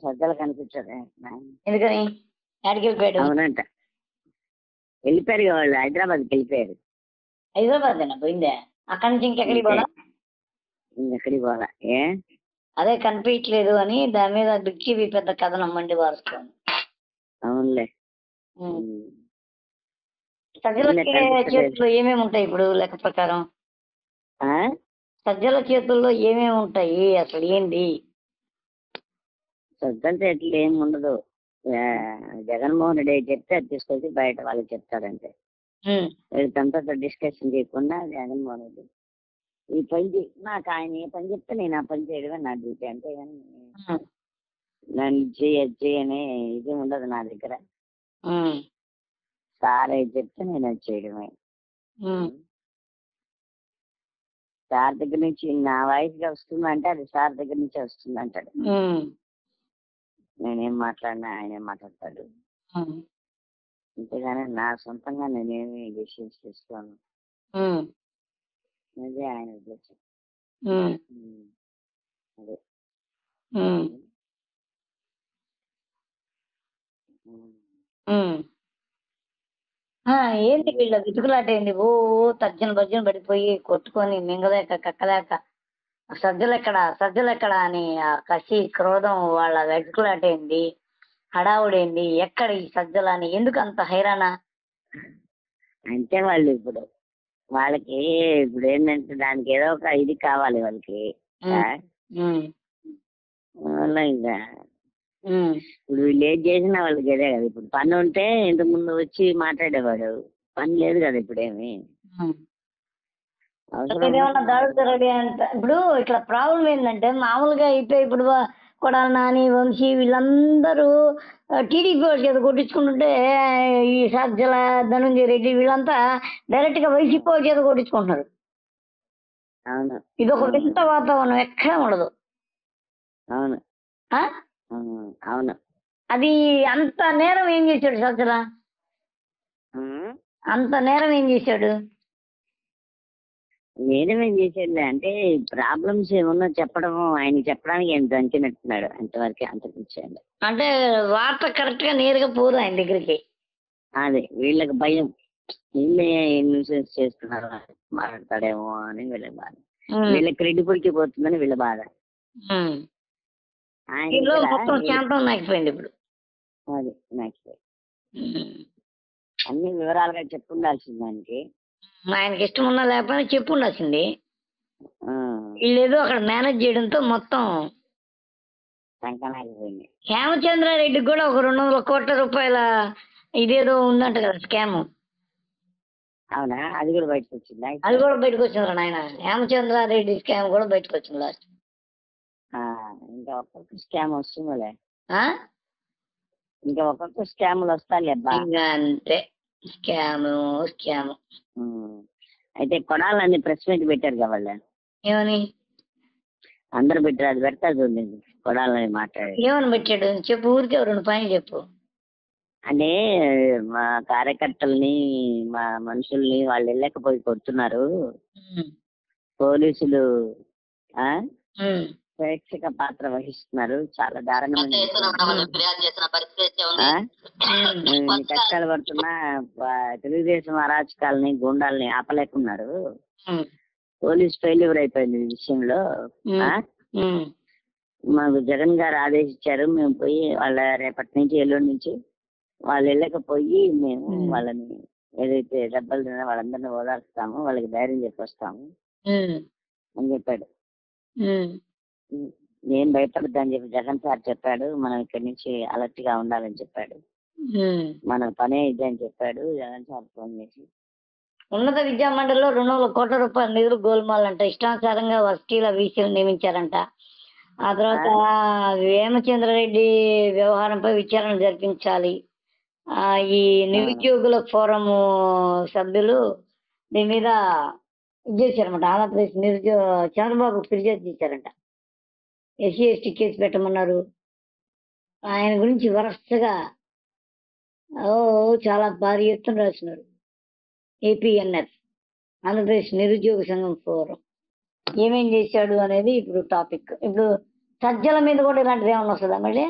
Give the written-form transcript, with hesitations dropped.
సజ్జలు కనిపించదు. ఎందుకని యాడికి వెళ్ళిపోయాడు? అవునంట, వెళ్ళిపోయారు ఇక వాళ్ళు, హైదరాబాద్కి వెళ్ళిపోయారు. హైదరాబాద్ అన్న పోయిందే, అక్కడి నుంచి ఇంకెక్కడికి పోలా? ఇంకెక్కడికి పోలా. ఏ అదే కనిపించలేదు అని దాని మీద బిక్కి పెద్ద కథ నమ్మండి వారుస్తాను. అవునులే. సజ్జల చేతుల్లో ఏమేమి ఉంటాయి ఇప్పుడు లెక్క ప్రకారం? సజ్జల చేతుల్లో ఏమేమి ఉంటాయి అసలు ఏంటి? సజ్జల చేతుల్లో ఏమి ఉండదు. జగన్మోహన్ రెడ్డి చెప్తే అది తీసుకొచ్చి బయట వాళ్ళకి చెప్తాడంటే, వీళ్ళకంతా డిస్కషన్ చేయకుండా జగన్మోహన్ రెడ్డి ఈ పని నాకు ఆయన ఏ పని చెప్తే నేను ఆ పని చేయడమే నా డ్యూటీ, అంతేగాని నన్ను చేయని ఇది ఉండదు నా దగ్గర. సార్ ఏది చెప్తే నేను అది చేయడమే. సార్ దగ్గర నుంచి నా వాయిస్గా వస్తుందంటే అది సార్ దగ్గర నుంచి వస్తుంది అంటాడు. నేనేం మాట్లాడినా ఆయనే మాట్లాడతాడు. అంతేగాని నా సొంతంగా నేనేమి డెసిషన్స్ తీసుకోను. అదే ఆయన ఉద్దేశం. అదే ఏంటి వీళ్ళ వెతుకులాట ఏంది? ఓ తర్జన భర్జన పడిపోయి కొట్టుకొని మింగలేక కక్కలేక సజ్జలెక్కడా అని ఆ కసి క్రోధం వాళ్ళ వెతుకులాట ఏంది, హడావుడేంది, ఎక్కడ ఈ సజ్జలని, ఎందుకు అంత హైరాణ? అంటే వాళ్ళు ఇప్పుడు వాళ్ళకి ఇప్పుడు ఏంటంటే దానికి ఏదో ఒక ఇది కావాలి వాళ్ళకి. ఇంకా ఇప్పుడు వీళ్ళు ఏది చేసినా వాళ్ళకి అదే కదా. ఇప్పుడు పని ఉంటే ఇంతకు ముందు వచ్చి మాట్లాడేవాడు, పని లేదు కదా ఇప్పుడేమి. ఇప్పుడు ఇక్కడ ప్రాబ్లం ఏంటంటే మామూలుగా అయితే ఇప్పుడు కొడాలి నాని, వంశీ వీళ్ళందరూ టీడీపీ వాళ్ళ చేత కొట్టించుకుంటుంటే ఈ సజ్జల, ధనంజయ రెడ్డి వీళ్ళంతా డైరెక్ట్ గా వైసీపీ వాళ్ళ చేత కొట్టించుకుంటున్నారు. ఇది ఒక వింత వాతావరణం, ఎక్కడ ఉండదు. అవును అవును. అది అంత నేరం ఏం చేశాడు సజ్జల? అంత నేరం ఏం చేశాడు? నేనేమేం చేసేది అంటే ప్రాబ్లమ్స్ ఏమన్నా చెప్పడం, ఆయన చెప్పడానికి ఆయన దంచినట్టున్నాడు అంతవరకే, అంతకించండి. అంటే వార్త కరెక్ట్ గా నేరుగా పోదు ఆయన దగ్గరికి. అదే వీళ్ళకి భయం, వీళ్ళే ఇన్సూరెన్స్ చేస్తున్నారు మాట్లాడతాడేమో అని వీళ్ళ బాధ, వీళ్ళ క్రెడిబిలిటీ పోతుందని వీళ్ళ బాధ. ఇప్పుడు అది నెక్స్ట్ అన్ని వివరాలుగా చెప్పుండాల్సింది దానికి. ఆయనకి ఇష్టం ఉన్నా లేకపోయినా చెప్పు ఉండాల్సింది. వీళ్ళేదో అక్కడ మేనేజ్ చేయడంతో మొత్తం సంకనాగిపోయింది. హేమచంద్రారెడ్డికి కూడా ఒక 200 కోట్ల రూపాయల ఇదేదో ఉందంట కదా స్కామ్. అవునా? అది కూడా బయటకు వచ్చిందా? అది కూడా బయటకు వచ్చింది నాయన, హేమచంద్రారెడ్డి స్కామ్ కూడా బయటకు వచ్చింది లాస్ట్. ఇంకా ఒక్కొక్క స్కామ్ వస్తుందిలే, ఇంకా ఒక్కొక్క స్కాములు వస్తాయి అబ్బా. అంతే స్కామ్. అయితే కొడాలని ప్రెస్ మీట్ పెట్టారు కదా వాళ్ళు. ఏమని? అందరు పెట్టారు, అది పెడతారు చూడండి. కొడాలని మాట్లాడారు. ఏమని పెట్టాడు చెప్పు, ఊరికే 2 పాయింట్లు చెప్పు. అంటే మా కార్యకర్తల్ని, మా మనుషుల్ని వాళ్ళు వెళ్ళకపోయి కొడుతున్నారు పోలీసులు, ప్రేక్షక పాత్ర వహిస్తున్నారు, చాలా దారుణమైన కష్టాలు పడుతున్నా తెలుగుదేశం అరాచకాలని, గుండాలని ఆపలేకున్నారు. పోలీస్ ఫెయిల్యూర్ అయిపోయింది ఈ విషయంలో. మాకు జగన్ గారు ఆదేశించారు, మేము పోయి వాళ్ళ రేపటి నుంచి ఎల్లుండి నుంచి వాళ్ళు వెళ్ళకపోయి మేము వాళ్ళని ఏదైతే దెబ్బలు తిన్నా వాళ్ళందరినీ ఓదార్స్తాము, వాళ్ళకి ధైర్యం చెప్పొస్తాము అని చెప్పాడు. నేను భయపడద్దని చెప్పి జగన్ సార్ చెప్పాడు. మనం ఇక్కడి నుంచి అలర్ట్ గా ఉండాలని చెప్పాడు. మన పనే ఇది అని చెప్పాడు జగన్ సార్ ఫోన్ చేసి. ఉన్నత విద్యా మండలిలో 200 కోట్ల రూపాయల నిధులు గోల్మాల్ అంట, ఇష్టానుసారంగా వర్సిటీల వీసీలు నియమించారంట. ఆ తర్వాత వేమచంద్రారెడ్డి వ్యవహారంపై విచారణ జరిపించాలి. ఈ నిరుద్యోగుల ఫోరం సభ్యులు దీని మీద ఇది చేశారన్నమాట. ఆంధ్రప్రదేశ్ చంద్రబాబు ఫిర్యాదు చేశారంట, ఎస్సీ ఎస్టీ కేసు పెట్టమన్నారు. ఆయన గురించి వరసగా చాలా భారీ ఎత్తున రాసినారు. ఏపీఎన్ఎఫ్, ఆంధ్రప్రదేశ్ నిరుద్యోగ సంఘం ఫోరం ఏమేం చేశాడు అనేది ఇప్పుడు టాపిక్. ఇప్పుడు సజ్జల మీద కూడా ఇలాంటిది ఏమన్నా వస్తుందా మళ్ళీ?